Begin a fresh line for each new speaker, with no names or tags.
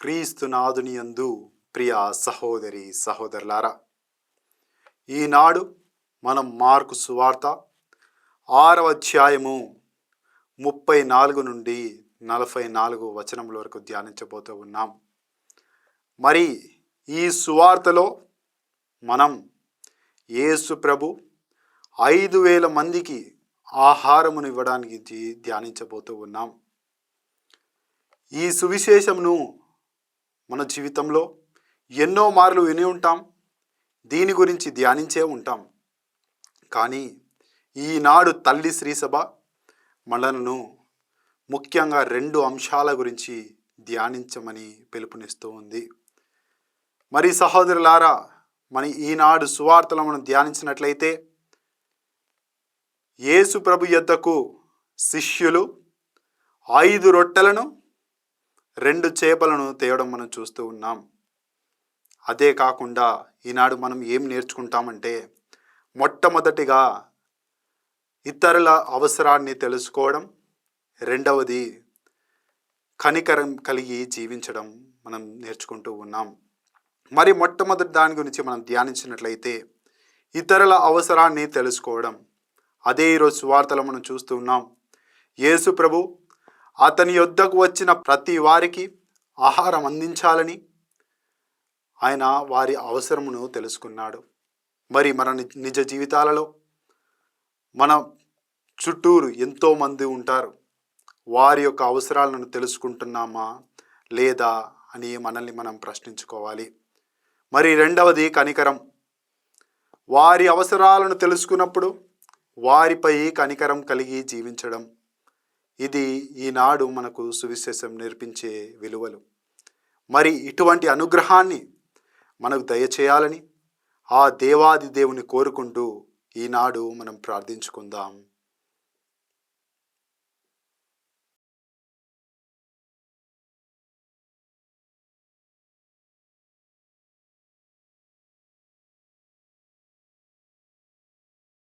క్రీస్తునాథుని యందు ప్రియ సహోదరి సహోదరులారా, ఈనాడు మనం మార్కు సువార్త 6వ అధ్యాయము 34 నుండి 44 వచనముల వరకు ధ్యానించబోతూ ఉన్నాం. మరి ఈ సువార్తలో మనం యేసు ప్రభు 5,000 మందికి ఆహారమును ఇవ్వడానికి ధ్యానించబోతూ ఉన్నాం. ఈ సువిశేషమును మన జీవితంలో ఎన్నో మార్లు విని ఉంటాం, దీని గురించి ధ్యానించే ఉంటాం. కానీ ఈనాడు తల్లి శ్రీసభ మనలను ముఖ్యంగా 2 అంశాల గురించి ధ్యానించమని పిలుపునిస్తూ ఉంది. మరి సహోదరులారా, మన ఈనాడు సువార్తలో మనం ధ్యానించినట్లయితే యేసు ప్రభు యొద్దకు శిష్యులు 5 రొట్టెలను 2 చేపలను తేవడం మనం చూస్తూ ఉన్నాం. అదే కాకుండా ఈనాడు మనం ఏం నేర్చుకుంటామంటే, మొట్టమొదటిగా ఇతరుల అవసరాన్ని తెలుసుకోవడం, రెండవది కనికరం కలిగి జీవించడం మనం నేర్చుకుంటూ ఉన్నాం. మరి మొట్టమొదటి దాని గురించి మనం ధ్యానించినట్లయితే ఇతరుల అవసరాన్ని తెలుసుకోవడం. అదే ఈరోజు సువార్తలో మనం చూస్తూ ఉన్నాం. యేసు ప్రభు అతని యొద్దకు వచ్చిన ప్రతి వారికి ఆహారం అందించాలని ఆయన వారి అవసరమును తెలుసుకున్నాడు. మరి మన నిజ జీవితాలలో మన చుట్టూరు ఎంతోమంది ఉంటారు. వారి యొక్క అవసరాలను తెలుసుకుంటున్నామా లేదా అని మనల్ని మనం ప్రశ్నించుకోవాలి. మరి రెండవది కనికరం. వారి అవసరాలను తెలుసుకున్నప్పుడు వారిపై కనికరం కలిగి జీవించడం. ఇది ఈనాడు మనకు సువిశేషం నేర్పించే విలువలు. మరి ఇటువంటి అనుగ్రహాన్ని మనకు దయచేయాలని ఆ దేవాది దేవుని కోరుకుంటూ ఈనాడు మనం ప్రార్థించుకుందాం.